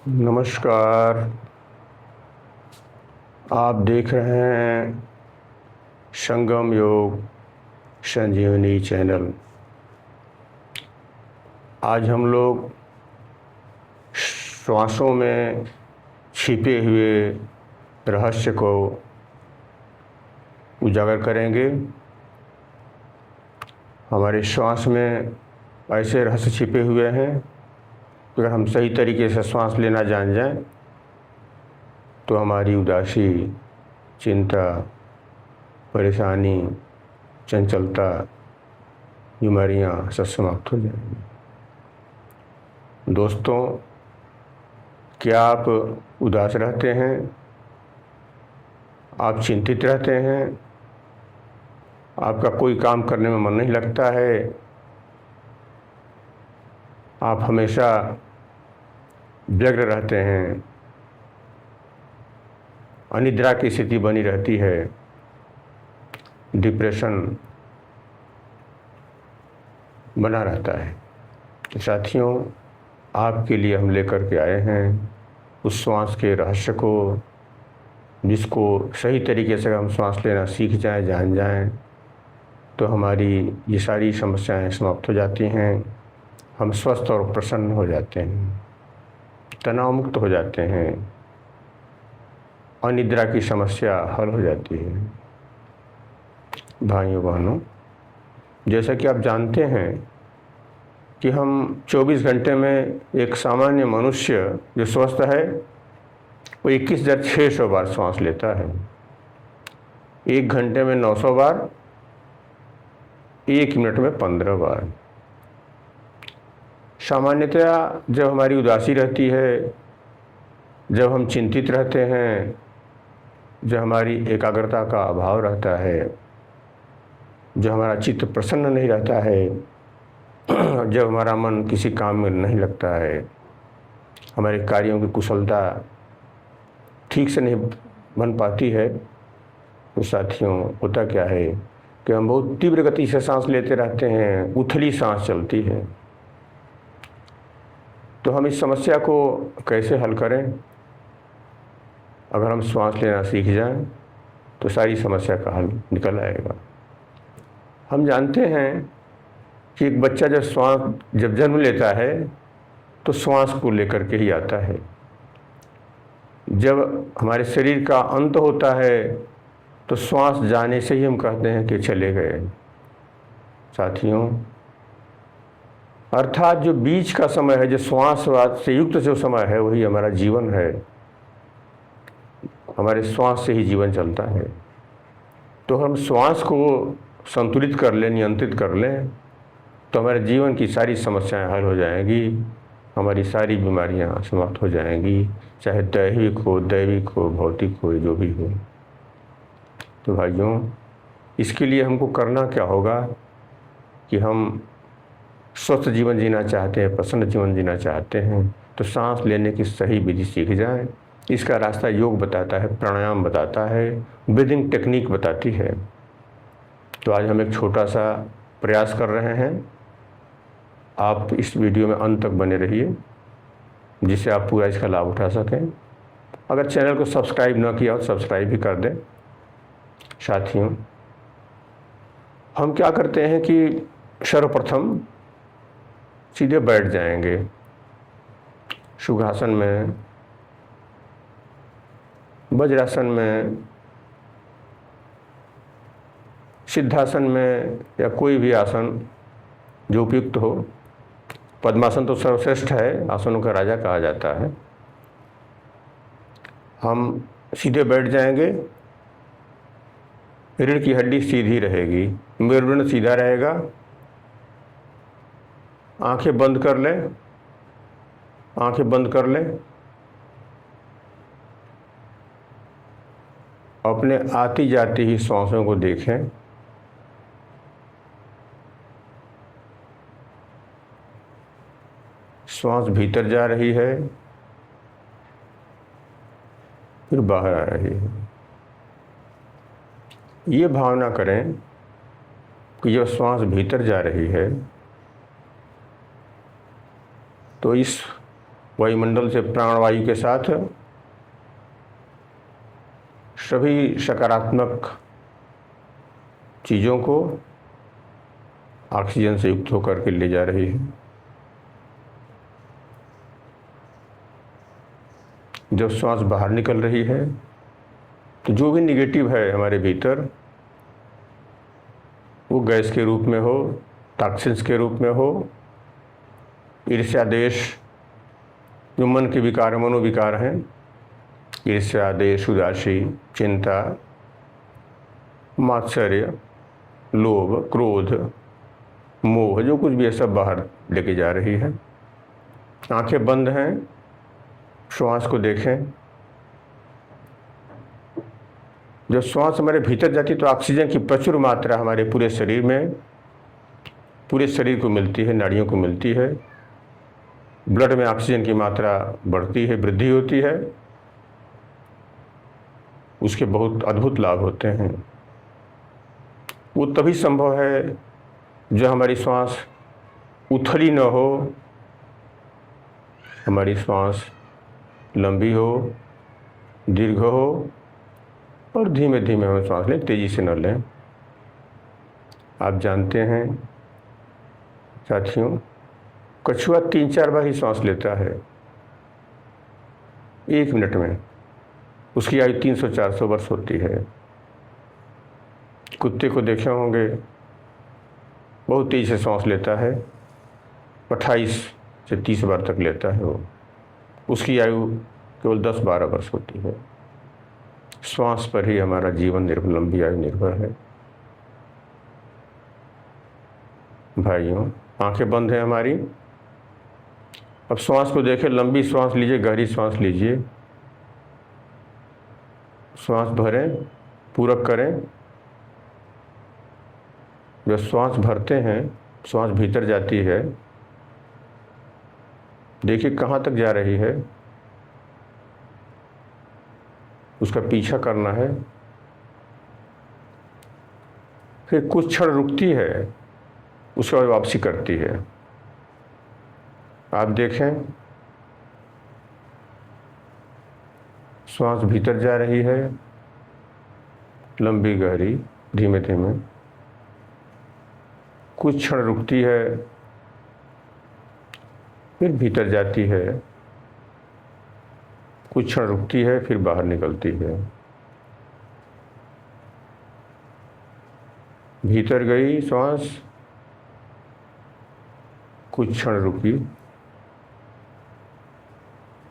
नमस्कार। आप देख रहे हैं संगम योग संजीवनी चैनल। आज हम लोग श्वासों में छिपे हुए रहस्य को उजागर करेंगे। हमारे श्वास में ऐसे रहस्य छिपे हुए हैं, अगर हम सही तरीके से श्वास लेना जान जाएं तो हमारी उदासी, चिंता, परेशानी, चंचलता, बीमारियां सब समाप्त हो जाएंगी। दोस्तों, क्या आप उदास रहते हैं? आप चिंतित रहते हैं? आपका कोई काम करने में मन नहीं लगता है? आप हमेशा व्यग्र रहते हैं? अनिद्रा की स्थिति बनी रहती है? डिप्रेशन बना रहता है? तो साथियों, आपके लिए हम लेकर के आए हैं उस श्वास के रहस्य को, जिसको सही तरीके से हम श्वास लेना सीख जाएं, जान जाएं, तो हमारी ये सारी समस्याएं समाप्त हो जाती हैं। हम स्वस्थ और प्रसन्न हो जाते हैं, तनाव मुक्त हो जाते हैं, अनिद्रा की समस्या हल हो जाती है। भाइयों बहनों, जैसा कि आप जानते हैं कि हम 24 घंटे में एक सामान्य मनुष्य जो स्वस्थ है वो 21,600 बार सांस लेता है। 1 घंटे में 900 बार, 1 मिनट में 15 बार। सामान्यतया जब हमारी उदासी रहती है, जब हम चिंतित रहते हैं, जब हमारी एकाग्रता का अभाव रहता है, जब हमारा चित्त प्रसन्न नहीं रहता है, जब हमारा मन किसी काम में नहीं लगता है, हमारे कार्यों की कुशलता ठीक से नहीं बन पाती है, तो साथियों होता क्या है कि हम बहुत तीव्र गति से सांस लेते रहते हैं, उथली सांस चलती है। तो हम इस समस्या को कैसे हल करें? अगर हम श्वास लेना सीख जाएं तो सारी समस्या का हल निकल आएगा। हम जानते हैं कि एक बच्चा जब जन्म लेता है तो श्वास को लेकर के ही आता है। जब हमारे शरीर का अंत होता है तो श्वास जाने से ही हम कहते हैं कि चले गए। साथियों, अर्थात जो बीच का समय है, जो श्वास से युक्त जो समय है, वही हमारा जीवन है। हमारे श्वास से ही जीवन चलता है। तो हम श्वास को संतुलित कर लें, नियंत्रित कर लें, तो हमारे जीवन की सारी समस्याएं हल हो जाएंगी, हमारी सारी बीमारियां समाप्त हो जाएंगी, चाहे दैहिक हो, दैविक हो, भौतिक हो, जो भी हो। तो भाइयों, इसके लिए हमको करना क्या होगा कि हम स्वस्थ जीवन जीना चाहते हैं, प्रसन्न जीवन जीना चाहते हैं, तो सांस लेने की सही विधि सीख जाएं। इसका रास्ता योग बताता है, प्राणायाम बताता है, ब्रीदिंग टेक्निक बताती है। तो आज हम एक छोटा सा प्रयास कर रहे हैं। आप इस वीडियो में अंत तक बने रहिए, जिससे आप पूरा इसका लाभ उठा सकें। अगर चैनल को सब्सक्राइब ना किया हो, सब्सक्राइब भी कर दें। साथियों, हम क्या करते हैं कि सर्वप्रथम सीधे बैठ जाएंगे सुखासन में, वज्रासन में, सिद्धासन में, या कोई भी आसन जो उपयुक्त हो। पद्मासन तो सर्वश्रेष्ठ है, आसनों का राजा कहा जाता है। हम सीधे बैठ जाएंगे, रीढ़ की हड्डी सीधी रहेगी, मेरुदंड सीधा रहेगा। आंखें बंद कर लें, आंखें बंद कर लें। अपने आती जाती ही सांसों को देखें। श्वास भीतर जा रही है, फिर बाहर आ रही है। ये भावना करें कि जब श्वास भीतर जा रही है तो इस वायुमंडल से प्राणवायु के साथ सभी सकारात्मक चीज़ों को ऑक्सीजन से युक्त होकर के ले जा रही है। जब श्वास बाहर निकल रही है तो जो भी निगेटिव है हमारे भीतर, वो गैस के रूप में हो, टॉक्सिन्स के रूप में हो, ईर्ष्या, द्वेष, जो मन के विकार, मनोविकार हैं, ईर्ष्या, द्वेष, उदासी, चिंता, मात्सर्य, लोभ, क्रोध, मोह, जो कुछ भी है सब बाहर लेके जा रही है। आंखें बंद हैं, श्वास को देखें। जब श्वास हमारे भीतर जाती है तो ऑक्सीजन की प्रचुर मात्रा हमारे पूरे शरीर में, पूरे शरीर को मिलती है, नाड़ियों को मिलती है। ब्लड में ऑक्सीजन की मात्रा बढ़ती है, वृद्धि होती है। उसके बहुत अद्भुत लाभ होते हैं। वो तभी संभव है जो हमारी श्वास उथली न हो, हमारी श्वास लंबी हो, दीर्घ हो, और धीमे धीमे हम श्वास लें, तेज़ी से न लें। आप जानते हैं साथियों, कछुआ 3-4 बार ही श्वास लेता है 1 मिनट में। उसकी आयु 300-400 वर्ष होती है। कुत्ते को देखे होंगे, बहुत तेज़ी से सांस लेता है, 28 से 30 बार तक लेता है वो। उसकी आयु केवल 10-12 वर्ष होती है। श्वास पर ही हमारा जीवन निर्भर, लंबी आयु निर्भर है। भाइयों, आंखें बंद है हमारी। अब श्वास को देखें, लंबी श्वास लीजिए, गहरी श्वास लीजिए, श्वास भरें, पूरक करें। जब श्वास भरते हैं, श्वास भीतर जाती है, देखिए कहाँ तक जा रही है, उसका पीछा करना है। फिर कुछ क्षण रुकती है, उसके बाद वापसी करती है। आप देखें, श्वास भीतर जा रही है, लंबी गहरी, धीमे धीमे। कुछ क्षण रुकती है, फिर भीतर जाती है। कुछ क्षण रुकती है, फिर बाहर निकलती है। भीतर गई श्वास, कुछ क्षण रुकी,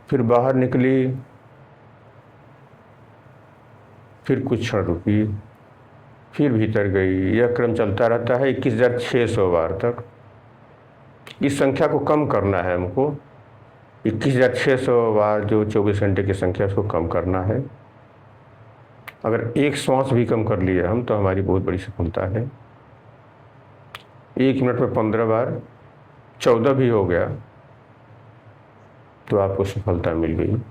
फिर बाहर निकली, फिर कुछ क्षण रुकी, फिर भीतर गई। यह क्रम चलता रहता है 21,600 बार तक। इस संख्या को कम करना है हमको। 21,600 बार जो 24 घंटे की संख्या, उसको कम करना है। अगर एक श्वास भी कम कर लिए हम तो हमारी बहुत बड़ी सफलता है। 1 मिनट में 15 बार, 14 भी हो गया तो आपको सफलता मिल गई।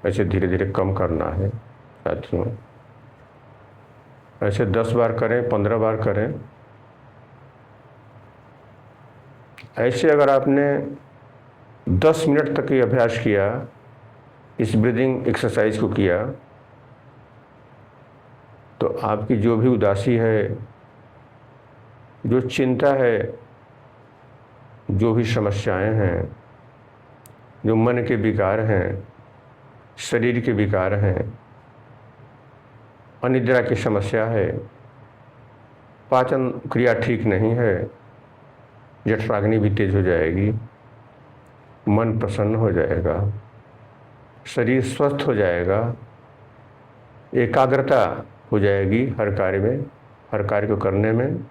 ऐसे धीरे धीरे कम करना है साथियों। ऐसे 10 बार करें, 15 बार करें। ऐसे अगर आपने 10 मिनट तक ये अभ्यास किया, इस ब्रीदिंग एक्सरसाइज को किया, तो आपकी जो भी उदासी है, जो चिंता है, जो भी समस्याएं हैं, जो मन के विकार हैं, शरीर के विकार हैं, अनिद्रा की समस्या है, पाचन क्रिया ठीक नहीं है, जठराग्नि भी तेज हो जाएगी, मन प्रसन्न हो जाएगा, शरीर स्वस्थ हो जाएगा, एकाग्रता हो जाएगी हर कार्य में, हर कार्य को करने में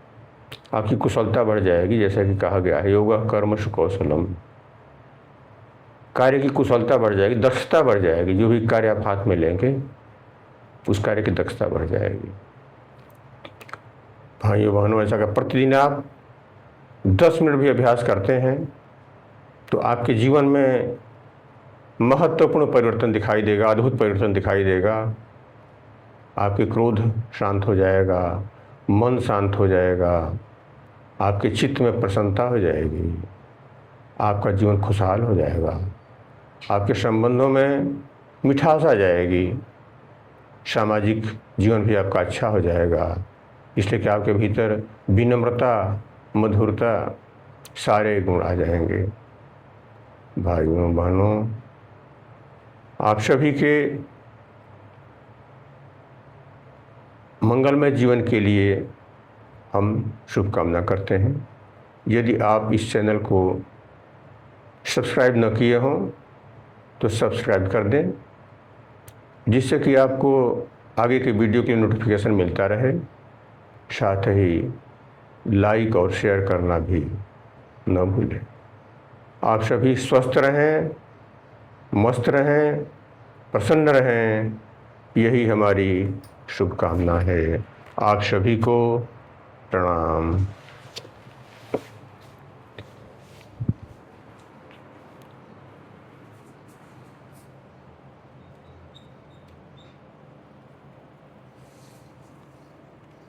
आपकी कुशलता बढ़ जाएगी। जैसा कि कहा गया है, योगा कर्मसु कौशलम, कार्य की कुशलता बढ़ जाएगी, दक्षता बढ़ जाएगी। जो भी कार्य आप हाथ में लेंगे उस कार्य की दक्षता बढ़ जाएगी। भाइयों बहनों, ऐसा कर प्रतिदिन आप 10 मिनट भी अभ्यास करते हैं तो आपके जीवन में महत्वपूर्ण परिवर्तन दिखाई देगा, अद्भुत परिवर्तन दिखाई देगा। आपके क्रोध शांत हो जाएगा, मन शांत हो जाएगा, आपके चित्त में प्रसन्नता हो जाएगी। आपका जीवन खुशहाल हो जाएगा, आपके संबंधों में मिठास आ जाएगी, सामाजिक जीवन भी आपका अच्छा हो जाएगा। इसलिए कि आपके भीतर विनम्रता, मधुरता, सारे गुण आ जाएंगे। भाइयों बहनों, आप सभी के मंगलमय जीवन के लिए हम शुभकामना करते हैं। यदि आप इस चैनल को सब्सक्राइब न किए हों तो सब्सक्राइब कर दें, जिससे कि आपको आगे के वीडियो की नोटिफिकेशन मिलता रहे। साथ ही लाइक और शेयर करना भी न भूलें। आप सभी स्वस्थ रहें, मस्त रहें, प्रसन्न रहें, यही हमारी शुभकामना है। आप सभी को प्रणाम।